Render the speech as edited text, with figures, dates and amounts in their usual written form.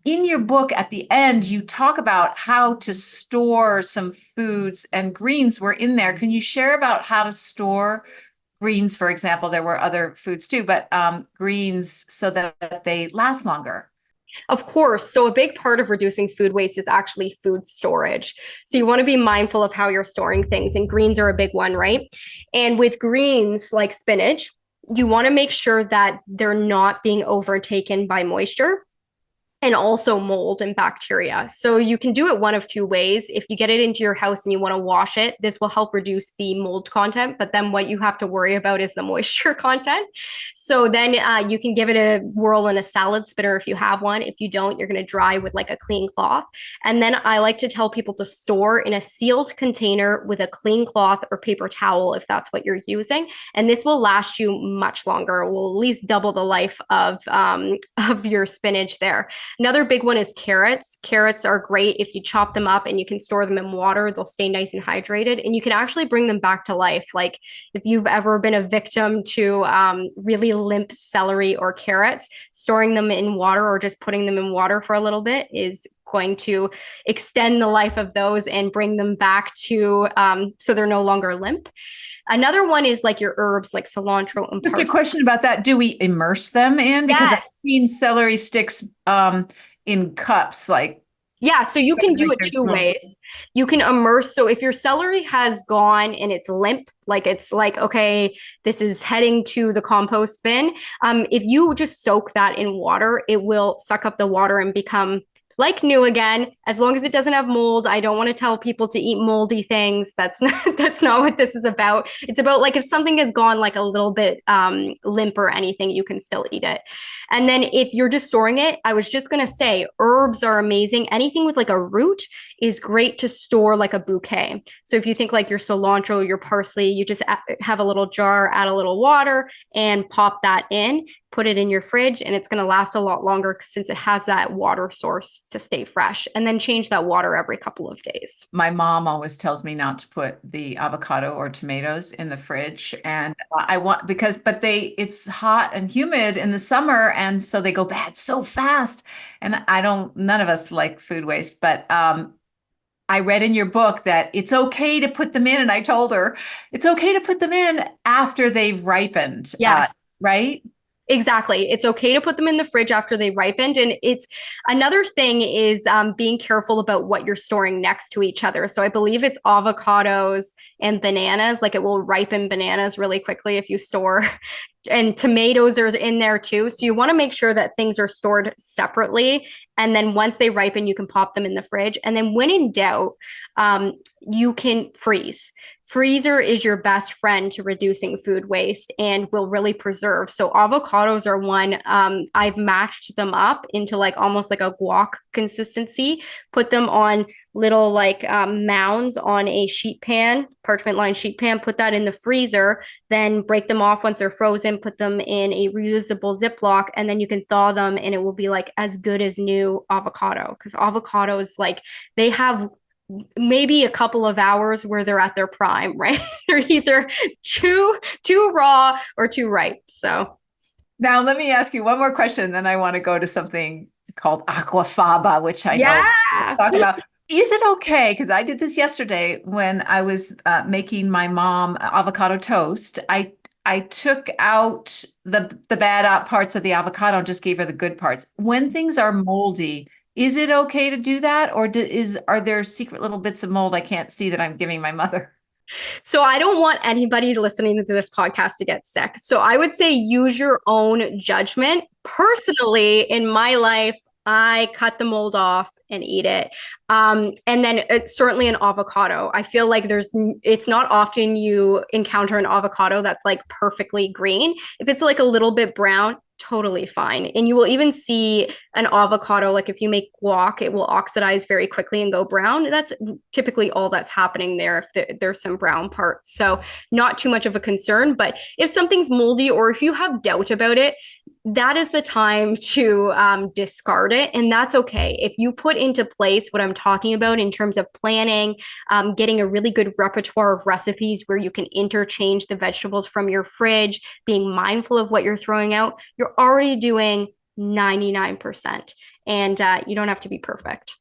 in your book at the end, you talk about how to store some foods, and greens were in there. Can you share about how to store greens, for example? There were other foods too, but greens so that they last longer. Of course. So, a big part of reducing food waste is actually food storage. So, you want to be mindful of how you're storing things, and greens are a big one, right? And with greens like spinach, you want to make sure that they're not being overtaken by moisture and also mold and bacteria. So you can do it one of two ways. If you get it into your house and you want to wash it, this will help reduce the mold content. But then what you have to worry about is the moisture content. So then you can give it a whirl in a salad spinner if you have one. If you don't, you're going to dry with like a clean cloth. And then I like to tell people to store in a sealed container with a clean cloth or paper towel if that's what you're using. And this will last you much longer. It will at least double the life of your spinach there. Another big one is carrots. Carrots are great if you chop them up and you can store them in water. They'll stay nice and hydrated, and you can actually bring them back to life. Like if you've ever been a victim to really limp celery or carrots, storing them in water or just putting them in water for a little bit is going to extend the life of those and bring them back to so they're no longer limp. Another one is like your herbs like cilantro and Just a parsley. question about that. Do we immerse them in? Because I've Yes. seen celery sticks in cups, like Yeah, so you can do like it they're two little. ways. You can immerse. So if your celery has gone and it's limp, like it's like, okay, this is heading to the compost bin. If you just soak that in water, it will suck up the water and become like new again, as long as it doesn't have mold. I don't want to tell people to eat moldy things. That's not what this is about. It's about like if something has gone like a little bit limp or anything, you can still eat it. And then if you're just storing it, I was just gonna say herbs are amazing. Anything with like a root is great to store like a bouquet. So if you think like your cilantro, your parsley, you just have a little jar, add a little water, and pop that in, put it in your fridge, and it's going to last a lot longer since it has that water source to stay fresh. And then change that water every couple of days. My mom always tells me not to put the avocado or tomatoes in the fridge. And I want, because, but it's hot and humid in the summer. And so they go bad so fast. And none of us like food waste, but I read in your book that it's okay to put them in. And I told her it's okay to put them in after they've ripened, Yes. right? Exactly. It's okay to put them in the fridge after they ripened. And it's another thing is being careful about what you're storing next to each other. So I believe it's avocados and bananas. Like it will ripen bananas really quickly if you store, and tomatoes are in there too. So you want to make sure that things are stored separately. And then once they ripen, you can pop them in the fridge. And then when in doubt, you can freeze. Freezer is your best friend to reducing food waste and will really preserve. So avocados are one. I've mashed them up into like almost like a guac consistency, put them on little like mounds on a sheet pan, parchment lined sheet pan, put that in the freezer, then break them off once they're frozen, put them in a reusable Ziploc, and then you can thaw them and it will be like as good as new avocado. Because avocados, like they have maybe a couple of hours where they're at their prime, right? They're either too raw or too ripe. So Now, let me ask you one more question, then I want to go to something called aquafaba, which I know yeah. talk about. Is it okay? Because I did this yesterday when I was making my mom avocado toast. I took out the bad parts of the avocado and just gave her the good parts. When things are moldy, is it okay to do that, or are there secret little bits of mold I can't see that I'm giving my mother? So I don't want anybody listening to this podcast to get sick. So I would say use your own judgment. Personally, in my life, I cut the mold off and eat it. And then it's certainly an avocado. I feel like it's not often you encounter an avocado that's like perfectly green. If it's like a little bit brown, totally fine. And you will even see an avocado, like if you make guac, it will oxidize very quickly and go brown. That's typically all that's happening there if there's some brown parts. So not too much of a concern. But if something's moldy or if you have doubt about it, that is the time to discard it. And that's okay. If you put into place what I'm talking about in terms of planning, getting a really good repertoire of recipes where you can interchange the vegetables from your fridge, being mindful of what you're throwing out, you're already doing 99%. and you don't have to be perfect.